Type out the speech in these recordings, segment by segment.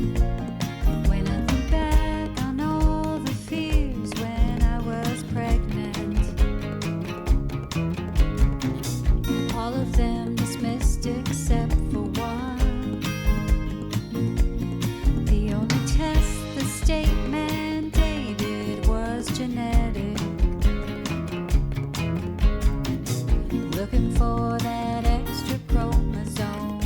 When I think back on all the fears when I was pregnant, all of them dismissed except for one. The only test the state mandated was genetic. Looking for that extra chromosome.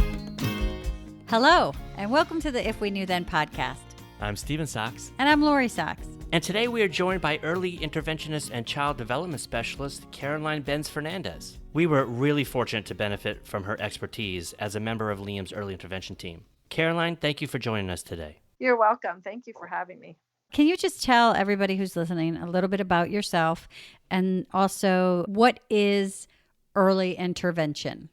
Hello, and welcome to the If We Knew Then podcast. I'm Steven Sachs, And I'm Lori Sachs. and today we are joined by early interventionist and child development specialist Caroline Bencze-Fernandez. We were really fortunate to benefit from her expertise as a member of Liam's early intervention team. Caroline, thank you for joining us today. You're welcome. Thank you for having me. Can you just tell everybody who's listening a little bit about yourself and also what is early intervention?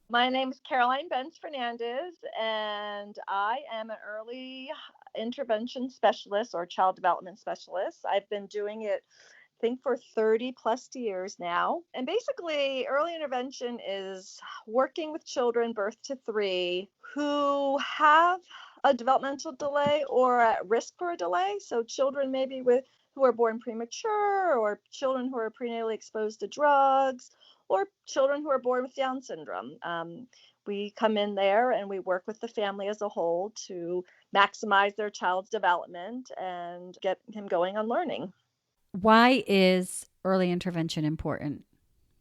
My name is Caroline Bencze-Fernandez, and I am an early intervention specialist or child development specialist. I've been doing it, I think, for 30 plus years now. And basically, early intervention is working with children birth to 3 who have a developmental delay or at risk for a delay. So children maybe who are born premature, or children who are prenatally exposed to drugs, or children who are born with Down syndrome. We come in there and we work with the family as a whole to maximize their child's development and get him going on learning. Why is early intervention important?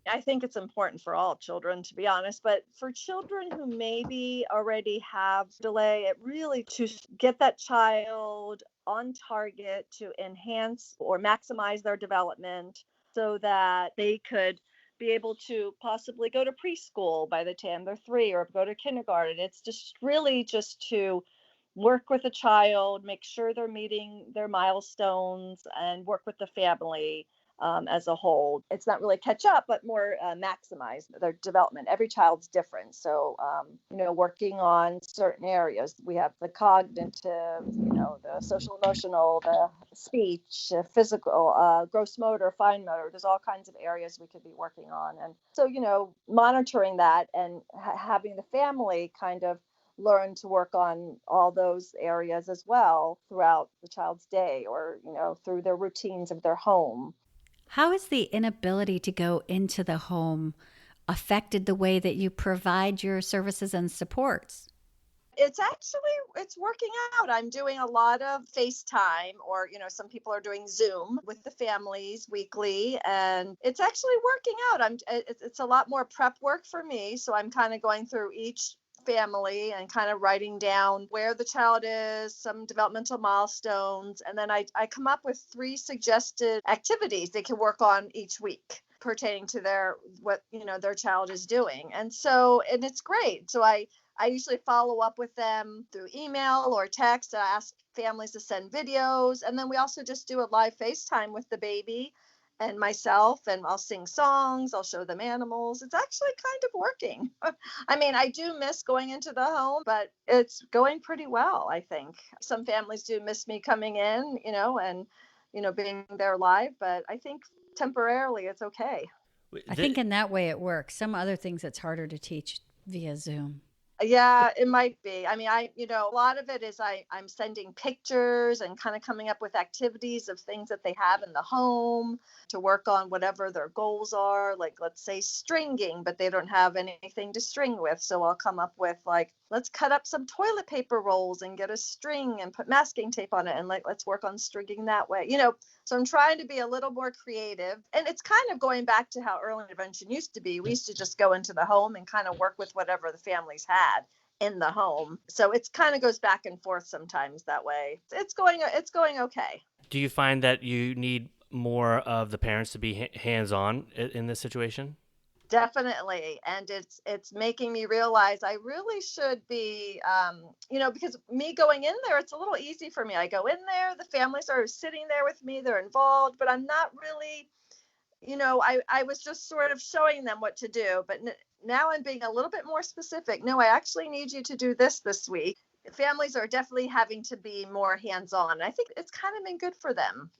I think it's important for all children, to be honest, but for children who maybe already have delay, it really to get that child on target to enhance or maximize their development so that they could be able to possibly go to preschool by the time they're 3 or go to kindergarten. It's just really just to work with a child, make sure they're meeting their milestones, and work with the family as a whole. It's not really catch up, but more maximize their development. Every child's different. So, working on certain areas. We have the cognitive, the social emotional, the speech, physical, gross motor, fine motor. There's all kinds of areas we could be working on. And so, monitoring that and having the family kind of learn to work on all those areas as well throughout the child's day or, through their routines of their home. How has the inability to go into the home affected the way that you provide your services and supports? It's working out. I'm doing a lot of FaceTime or, some people are doing Zoom with the families weekly, and it's actually working out. It's a lot more prep work for me. So I'm kind of going through each family and kind of writing down where the child is, some developmental milestones, and then I come up with 3 suggested activities they can work on each week pertaining to their child is doing. And it's great. So I usually follow up with them through email or text. I ask families to send videos, and then we also just do a live FaceTime with the baby and myself, and I'll sing songs, I'll show them animals. It's actually kind of working. I mean, I do miss going into the home, but it's going pretty well, I think. Some families do miss me coming in, and, being there live, but I think temporarily it's okay. I think in that way it works. Some other things it's harder to teach via Zoom. Yeah, it might be. I mean, a lot of it is I'm sending pictures and kind of coming up with activities of things that they have in the home to work on whatever their goals are. Like, let's say stringing, but they don't have anything to string with. So I'll come up with let's cut up some toilet paper rolls and get a string and put masking tape on it. And let's work on stringing that way. So I'm trying to be a little more creative. And it's kind of going back to how early intervention used to be. We used to just go into the home and kind of work with whatever the families had in the home. So it's kind of goes back and forth sometimes that way. It's going okay. Do you find that you need more of the parents to be hands-on in this situation? Definitely. And it's making me realize I really should be, because me going in there, it's a little easy for me. I go in there, the families are sitting there with me, they're involved, but I'm not really, I was just sort of showing them what to do. But now I'm being a little bit more specific. No, I actually need you to do this week. Families are definitely having to be more hands-on. I think it's kind of been good for them.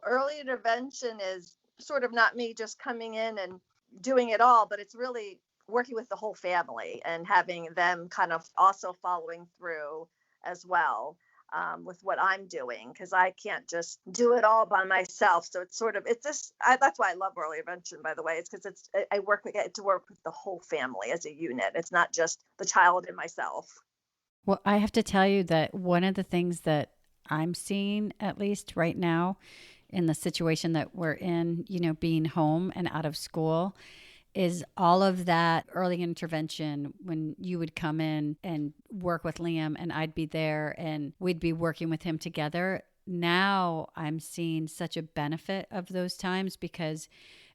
Early intervention is sort of not me just coming in and doing it all, but it's really working with the whole family and having them kind of also following through as well. With what I'm doing, because I can't just do it all by myself. So that's why I love early intervention, by the way. It's because I get to work with the whole family as a unit. It's not just the child and myself. Well, I have to tell you that one of the things that I'm seeing, at least right now, in the situation that we're in, being home and out of school, is all of that early intervention when you would come in and work with Liam and I'd be there and we'd be working with him together. Now I'm seeing such a benefit of those times because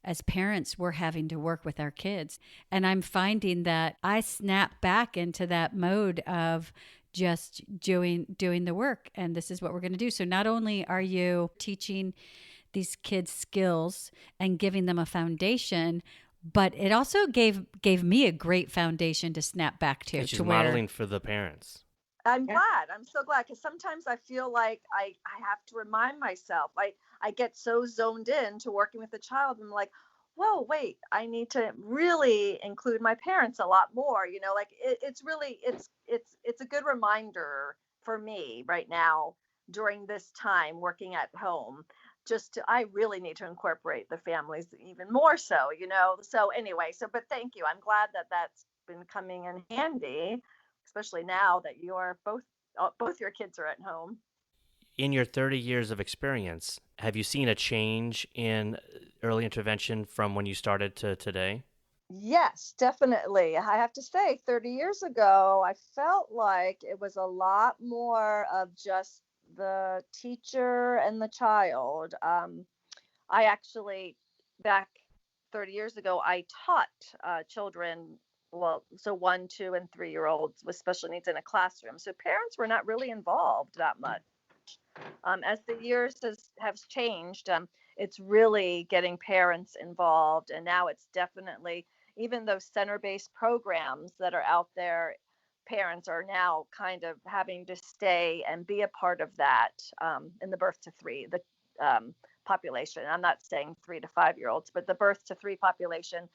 as parents, we're having to work with our kids. And I'm finding that I snap back into that mode of just doing the work. And this is what we're going to do. So not only are you teaching these kids skills and giving them a foundation, but it also gave me a great foundation to snap back to. And she's modeling for the parents. I'm glad. I'm so glad, because sometimes I feel like I have to remind myself. I get so zoned in to working with the child. And I'm like, whoa, wait, I need to really include my parents a lot more. It's a good reminder for me right now during this time working at home. I really need to incorporate the families even more so, So anyway, but thank you. I'm glad that that's been coming in handy, especially now that both your kids are at home. In your 30 years of experience, have you seen a change in early intervention from when you started to today? Yes, definitely. I have to say, 30 years ago, I felt like it was a lot more of just the teacher and the child. I actually, back 30 years ago, I taught children, so 1, 2, and 3-year-olds with special needs in a classroom. So parents were not really involved that much. As the years have changed, it's really getting parents involved. And now it's definitely, even those center-based programs that are out there, parents are now kind of having to stay and be a part of that in the birth to 3, the population. I'm not saying 3 to 5-year-olds, but the birth to 3 population,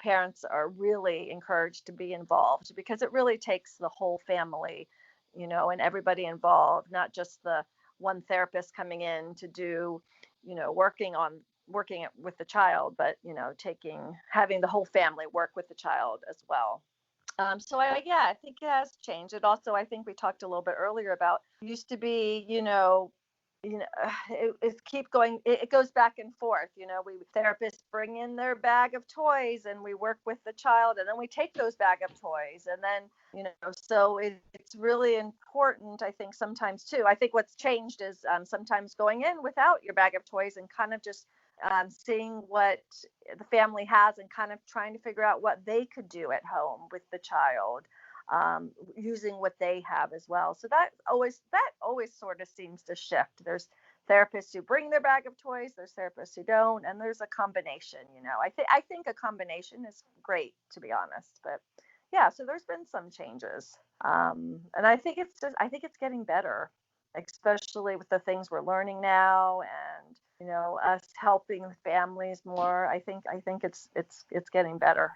parents are really encouraged to be involved because it really takes the whole family, and everybody involved, not just the one therapist coming in to do, working with the child, but, having the whole family work with the child as well. I think it has changed. It also, I think we talked a little bit earlier about, used to be, it keep going. It goes back and forth. We therapists bring in their bag of toys and we work with the child, and then we take those bag of toys, and then so it's really important. I think sometimes too. I think what's changed is sometimes going in without your bag of toys and kind of just seeing what the family has and kind of trying to figure out what they could do at home with the child. Using what they have as well. So that always sort of seems to shift. There's therapists who bring their bag of toys, there's therapists who don't, and there's a combination. I think a combination is great, to be honest. But yeah, so there's been some changes, and I think it's getting better, especially with the things we're learning now, and us helping families more. I think it's getting better.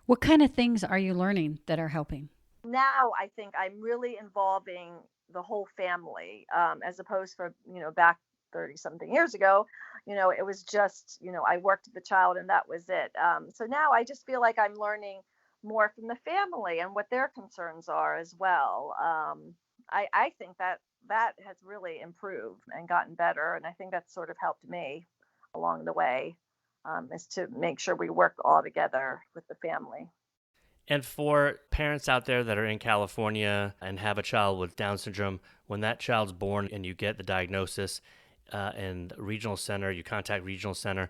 What kind of things are you learning that are helping? Now I think I'm really involving the whole family, as opposed to, back 30 something years ago, it was just, I worked with the child and that was it. So now I just feel like I'm learning more from the family and what their concerns are as well. I think that has really improved and gotten better. And I think that's sort of helped me along the way, is to make sure we work all together with the family. And for parents out there that are in California and have a child with Down syndrome, when that child's born and you get the diagnosis and regional center, you contact regional center,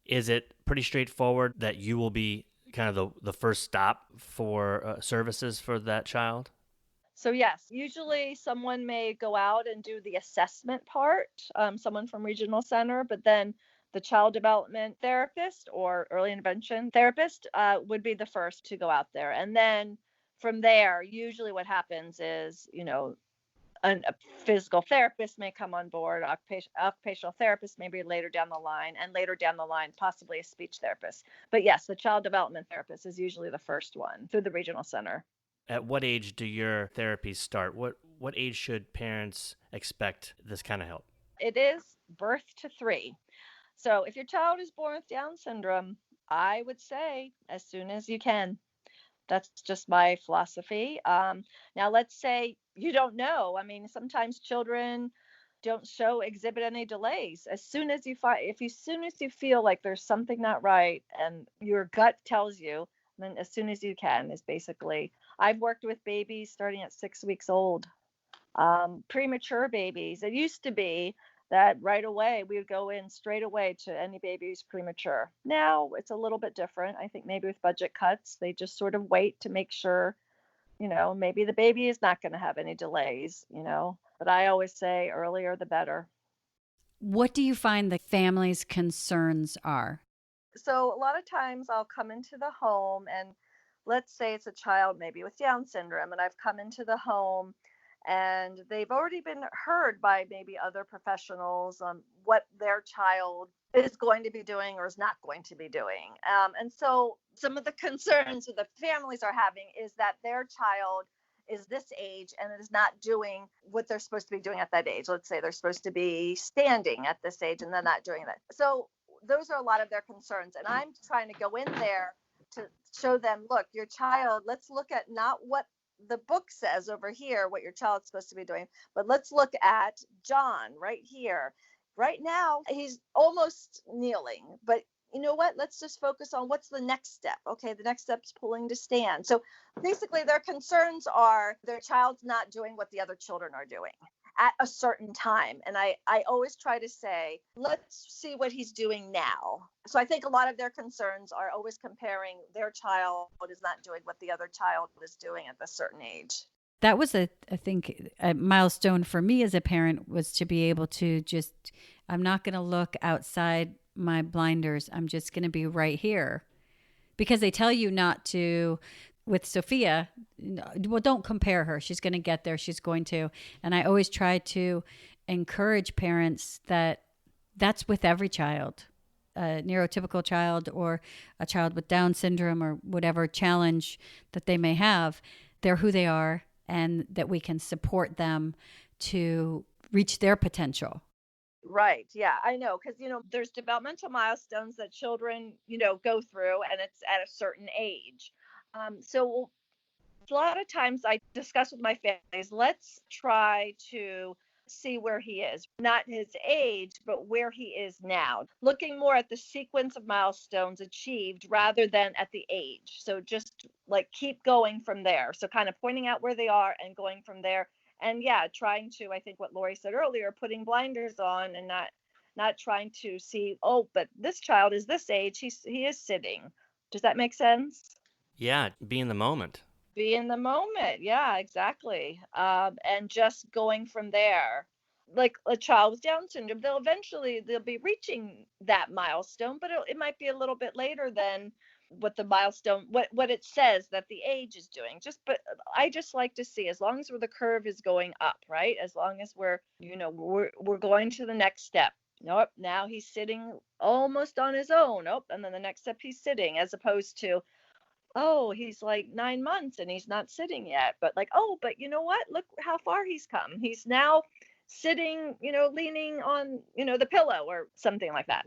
is it pretty straightforward that you will be kind of the first stop for services for that child? So yes, usually someone may go out and do the assessment part, someone from regional center, but then the child development therapist or early intervention therapist would be the first to go out there. And then from there, usually what happens is, a physical therapist may come on board, occupational therapist maybe later down the line, and later down the line, possibly a speech therapist. But yes, the child development therapist is usually the first one through the regional center. At what age do your therapies start? What age should parents expect this kind of help? It is birth to 3. So if your child is born with Down syndrome, I would say as soon as you can. That's just my philosophy. Now, let's say you don't know. I mean, sometimes children don't exhibit any delays. As soon as you as soon as you feel like there's something not right and your gut tells you, then as soon as you can is basically. I've worked with babies starting at 6 weeks old, premature babies. It used to be that right away we would go in straight away to any baby who's premature. Now it's a little bit different. I think maybe with budget cuts, they just sort of wait to make sure, maybe the baby is not going to have any delays. But I always say earlier the better. What do you find the family's concerns are? So a lot of times I'll come into the home, and let's say it's a child maybe with Down syndrome, and I've come into the home and they've already been heard by maybe other professionals on what their child is going to be doing or is not going to be doing. And so some of the concerns that the families are having is that their child is this age and is not doing what they're supposed to be doing at that age. Let's say they're supposed to be standing at this age and they're not doing that. So those are a lot of their concerns. And I'm trying to go in there to show them, look, your child, let's look at not what the book says over here, what your child's supposed to be doing, but let's look at John right here. Right now, he's almost kneeling, but you know what? Let's just focus on what's the next step. Okay, the next step is pulling to stand. So basically, their concerns are their child's not doing what the other children are doing at a certain time. And I always try to say, let's see what he's doing now. So I think a lot of their concerns are always comparing their child is not doing what the other child is doing at a certain age. That was I think, a milestone for me as a parent was to be able to just, I'm not going to look outside my blinders. I'm just going to be right here. Because they tell you not to, with Sophia, well, don't compare her. She's going to get there. She's going to. And I always try to encourage parents that that's with every child, a neurotypical child or a child with Down syndrome or whatever challenge that they may have. They're who they are, and that we can support them to reach their potential. Right. Yeah, I know. Because, there's developmental milestones that children, go through, and it's at a certain age. So a lot of times I discuss with my families, let's try to see where he is, not his age, but where he is now, looking more at the sequence of milestones achieved rather than at the age. So just like keep going from there. So kind of pointing out where they are and going from there. And yeah, trying to, I think what Lori said earlier, putting blinders on and not trying to see, oh, but this child is this age, he is sitting. Does that make sense? Yeah, be in the moment. Be in the moment. Yeah, exactly. And just going from there. Like a child with Down syndrome, they'll be reaching that milestone, but it might be a little bit later than what the milestone, what it says that the age is doing. But I just like to see, as long as the curve is going up, right? As long as we're going to the next step. Nope, now he's sitting almost on his own. Nope, and then the next step he's sitting, as opposed to, oh, he's like 9 months and he's not sitting yet. But like, oh, but you know what? Look how far he's come. He's now sitting, leaning on, the pillow or something like that.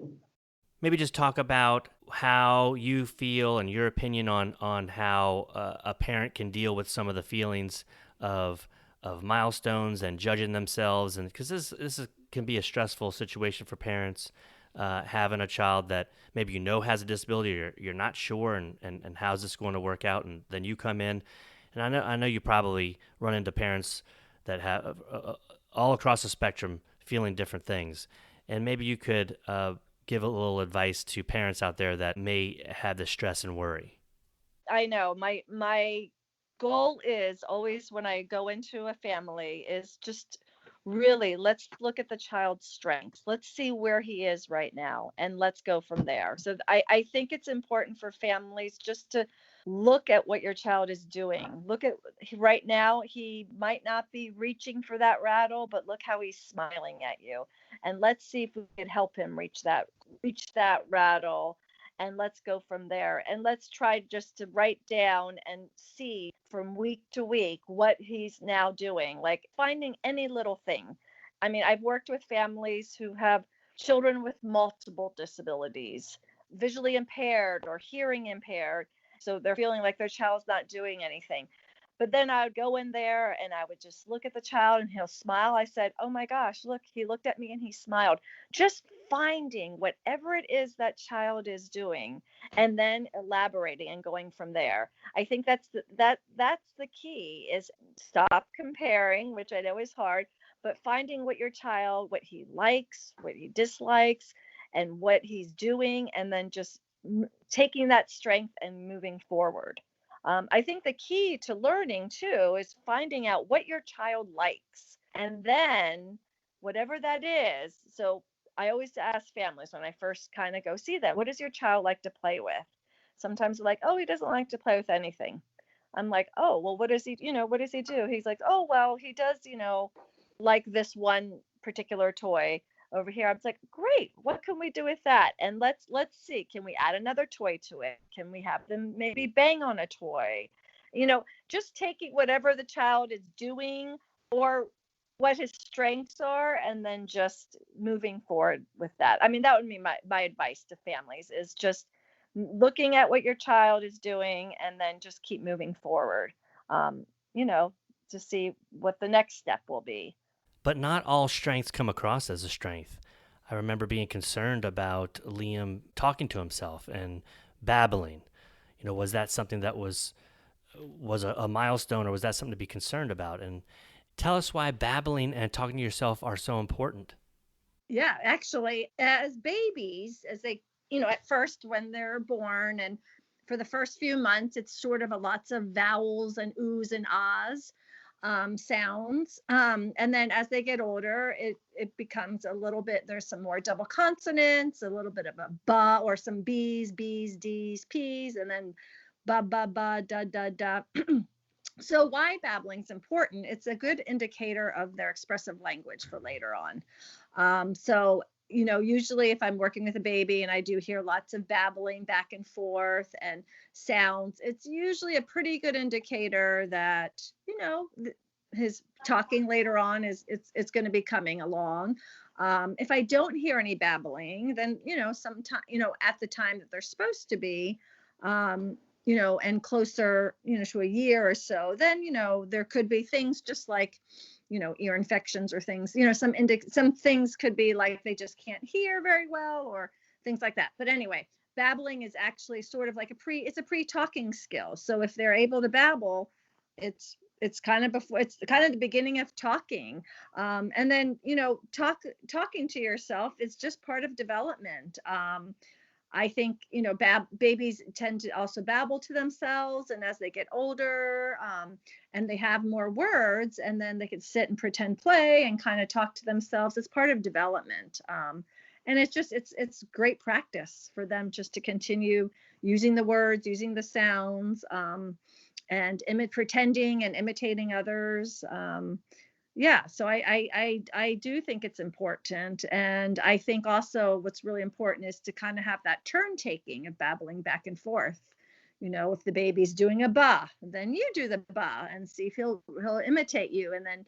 Maybe just talk about how you feel and your opinion on how a parent can deal with some of the feelings of milestones and judging themselves, and because can be a stressful situation for parents, having a child that maybe has a disability, or you're not sure, and how's this going to work out, and then you come in, and I know you probably run into parents that have all across the spectrum feeling different things, and maybe you could give a little advice to parents out there that may have the stress and worry. I know my goal is always, when I go into a family, is just really, let's look at the child's strengths. Let's see where he is right now, and let's go from there. So I think it's important for families just to look at what your child is doing. Look at right now, he might not be reaching for that rattle, but look how he's smiling at you. And let's see if we can help him reach that rattle. And let's go from there. And let's try just to write down and see from week to week what he's now doing, like finding any little thing. I mean, I've worked with families who have children with multiple disabilities, visually impaired or hearing impaired. So they're feeling like their child's not doing anything. But then I would go in there and I would just look at the child and he'll smile. I said, "Oh my gosh, look, he looked at me and he smiled." Just finding whatever it is that child is doing and then elaborating and going from there. I think that's the key is stop comparing, which I know is hard, but finding what your child, what he likes, what he dislikes, and what he's doing, and then just taking that strength and moving forward. I think the key to learning too is finding out what your child likes, and then whatever that is. So I always ask families when I first kind of go see them, what does your child like to play with? Sometimes they're like, "Oh, he doesn't like to play with anything." I'm like, "Oh, well, what does he, what does he do?" He's like, "Oh, well, he does, like this one particular toy over here." I was like, "Great, what can we do with that? And let's see, can we add another toy to it? Can we have them maybe bang on a toy?" Just taking whatever the child is doing or what his strengths are, and then just moving forward with that. I mean, that would be my advice to families is just looking at what your child is doing and then just keep moving forward, um, you know, to see what the next step will be. But not all strengths come across as a strength. I remember being concerned about Liam talking to himself and babbling. Was that something that was a milestone, or was that something to be concerned about? And tell us why babbling and talking to yourself are so important. Yeah, actually, as babies, as they, at first when they're born and for the first few months, it's sort of a lots of vowels and oohs and ahs sounds. And then as they get older, it becomes a little bit, there's some more double consonants, a little bit of a ba or some b's, d's, p's, and then ba, ba, ba, da, da, da. So why babbling's important? It's a good indicator of their expressive language for later on. So, usually if I'm working with a baby and I do hear lots of babbling back and forth and sounds, it's usually a pretty good indicator that, his talking later on it's going to be coming along. If I don't hear any babbling, then, sometime, at the time that they're supposed to be, and closer, to a year or so, then, there could be things just like, ear infections or things, some things could be like they just can't hear very well or things like that. But anyway, babbling is actually sort of like it's a pre-talking skill. So if they're able to babble, it's kind of the beginning of talking. And then, talking to yourself is just part of development. I think, babies tend to also babble to themselves, and as they get older, and they have more words, and then they can sit and pretend play and kind of talk to themselves. It's part of development. And it's great practice for them just to continue using the words, using the sounds, and pretending and imitating others. Yeah, so I do think it's important. And I think also what's really important is to kind of have that turn taking of babbling back and forth. If the baby's doing a ba, then you do the ba and see if he'll imitate you. And then,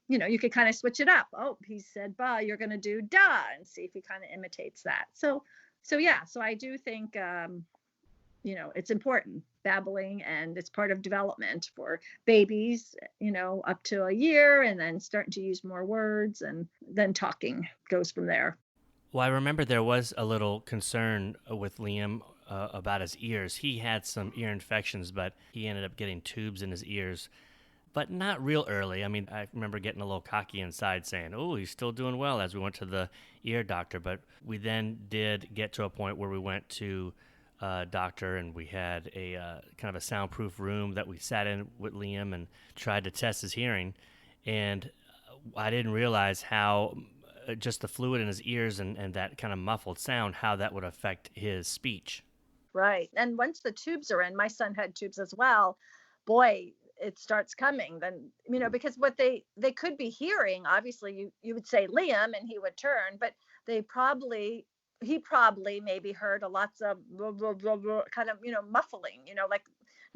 you could kind of switch it up. Oh, he said ba, you're going to do da, and see if he kind of imitates that. So yeah, so I do think, it's important, babbling, and it's part of development for babies, up to a year, and then starting to use more words, and then talking goes from there. Well, I remember there was a little concern with Liam about his ears. He had some ear infections, but he ended up getting tubes in his ears, but not real early. I mean, I remember getting a little cocky inside saying, "Oh, he's still doing well," as we went to the ear doctor. But we then did get to a point where we went to doctor, and we had a kind of a soundproof room that we sat in with Liam and tried to test his hearing. And I didn't realize how just the fluid in his ears and that kind of muffled sound, how that would affect his speech. Right. And once the tubes are in, my son had tubes as well. Boy, it starts coming then, because what they could be hearing, obviously you would say Liam and he would turn, but he probably maybe heard a lots of blah, blah, blah, blah, kind of, muffling, like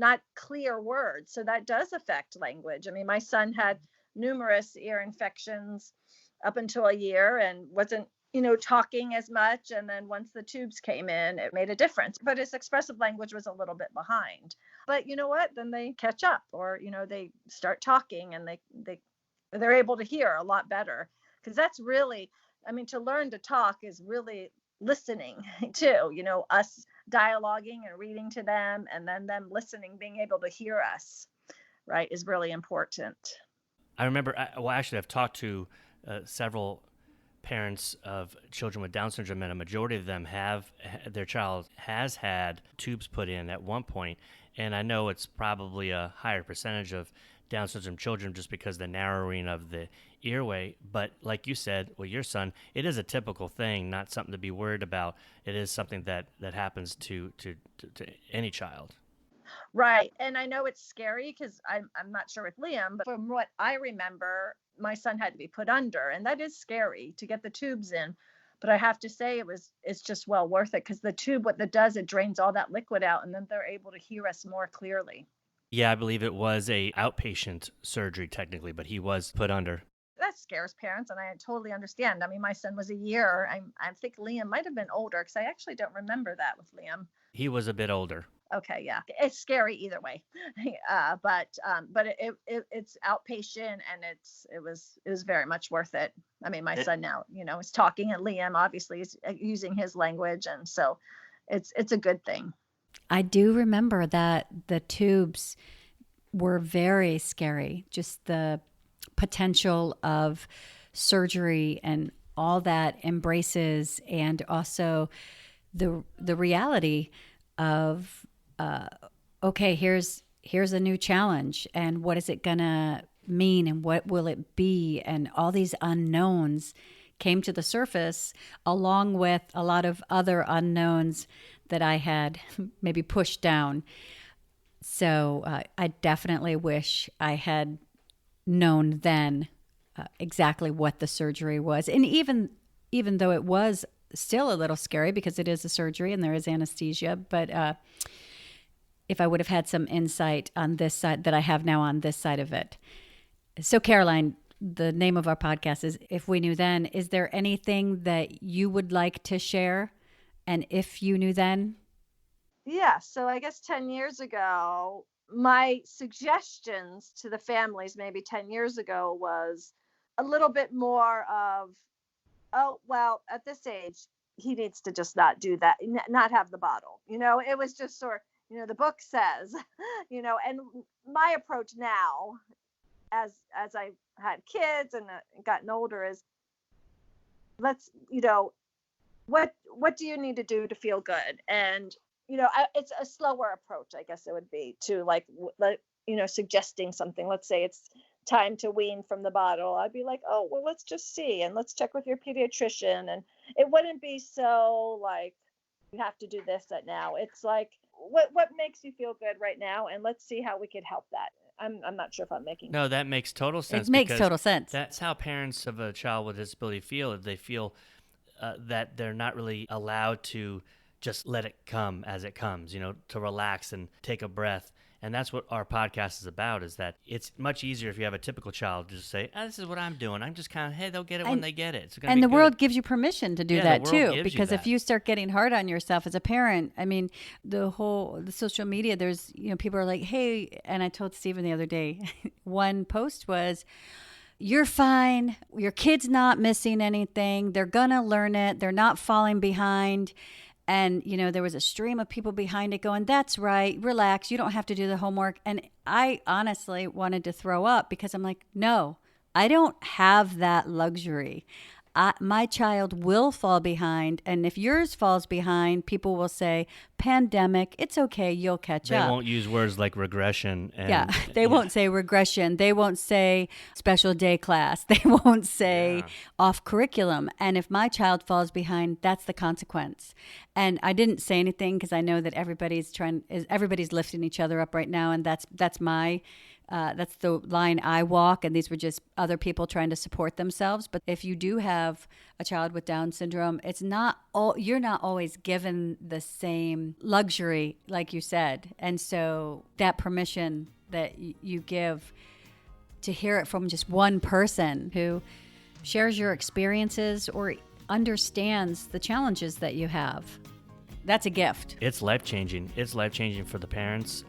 not clear words. So that does affect language. I mean, my son had numerous ear infections up until a year and wasn't, talking as much. And then once the tubes came in, it made a difference. But his expressive language was a little bit behind. But you know what? Then they catch up, or, they start talking, and they're able to hear a lot better. Because that's really, I mean, to learn to talk is really listening too, us dialoguing and reading to them, and then them listening, being able to hear us, right, is really important. I remember, actually, I've talked to several parents of children with Down syndrome, and a majority of them their child has had tubes put in at one point. And I know it's probably a higher percentage of Down syndrome children just because the narrowing of the earway. But like you said, with your son, it is a typical thing, not something to be worried about. It is something that happens to any child. Right. And I know it's scary because I'm not sure with Liam, but from what I remember, my son had to be put under, and that is scary to get the tubes in. But I have to say it's just well worth it, because the tube, what it does, it drains all that liquid out, and then they're able to hear us more clearly. Yeah, I believe it was a outpatient surgery technically, but he was put under. That scares parents, and I totally understand. I mean, my son was a year. I think Liam might have been older, because I actually don't remember that with Liam. He was a bit older. Okay, yeah, it's scary either way, but it's outpatient, and it was very much worth it. I mean, my son now, is talking, and Liam obviously is using his language, and so it's a good thing. I do remember that the tubes were very scary, just the potential of surgery and all that embraces, and also the reality of okay, here's a new challenge, and what is it gonna mean, and what will it be, and all these unknowns came to the surface, along with a lot of other unknowns that I had maybe pushed down. So I definitely wish I had known then exactly what the surgery was, and even though it was still a little scary because it is a surgery and there is anesthesia, but if I would have had some insight on this side that I have now on this side of it. So Caroline, the name of our podcast is If We Knew Then. Is there anything that you would like to share? And if you knew then? Yeah, so I guess 10 years ago, my suggestions to the families maybe 10 years ago was a little bit more of, oh, well, at this age, he needs to just not do that, not have the bottle. It was just sort of, the book says, and my approach now, as I had kids and gotten older, is let's, what do you need to do to feel good? And, it's a slower approach, I guess it would be, to suggesting something. Let's say it's time to wean from the bottle. I'd be like, oh, well, let's just see, and let's check with your pediatrician. And it wouldn't be so like, you have to do this at now. It's like, what makes you feel good right now, and let's see how we could help that. I'm not sure if I'm making No, that makes total sense. It makes total sense. That's how parents of a child with disability feel. They feel that they're not really allowed to just let it come as it comes, to relax and take a breath. And that's what our podcast is about, is that it's much easier if you have a typical child to just say, this is what I'm doing. I'm just kind of, hey, they'll get it when they get it. It's gonna and be the good. world gives you permission to do that too. Because if you you start getting hard on yourself as a parent, I mean, the social media, there's, people are like, hey, and I told Stephen the other day, one post was, you're fine. Your kid's not missing anything. They're going to learn it. They're not falling behind. And, there was a stream of people behind it going, that's right, relax, you don't have to do the homework. And I honestly wanted to throw up, because I'm like, no, I don't have that luxury. My child will fall behind. And if yours falls behind, people will say, pandemic, it's okay, you'll catch up. They won't use words like regression. They won't say regression. They won't say special day class. They won't say off curriculum. And if my child falls behind, that's the consequence. And I didn't say anything because I know that everybody's lifting each other up right now. And that's my That's the line I walk, and these were just other people trying to support themselves. But if you do have a child with Down syndrome, you're not always given the same luxury, like you said. And so that permission that you give to hear it from just one person who shares your experiences or understands the challenges that you have, that's a gift. It's life-changing. It's life-changing for the parents,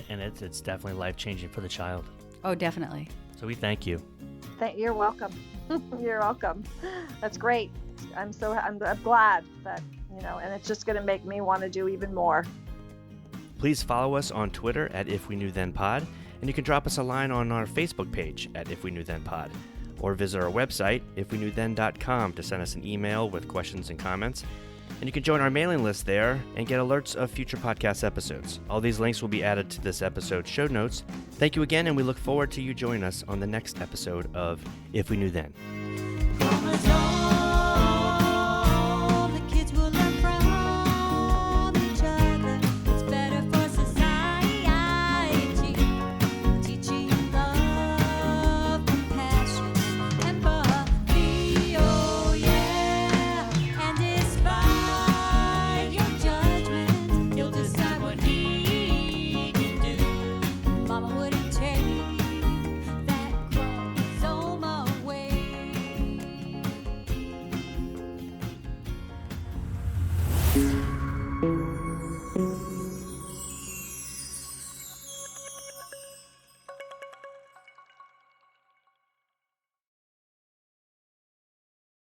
and it's definitely life-changing for the child. Oh, definitely. So we thank you. You're welcome. You're welcome. That's great. I'm glad that, and it's just going to make me want to do even more. Please follow us on Twitter at If We Knew Then Pod, and you can drop us a line on our Facebook page at If We Knew Then Pod, or visit our website, ifweknewthen.com, to send us an email with questions and comments. And you can join our mailing list there and get alerts of future podcast episodes. All these links will be added to this episode's show notes. Thank you again, and we look forward to you joining us on the next episode of If We Knew Then.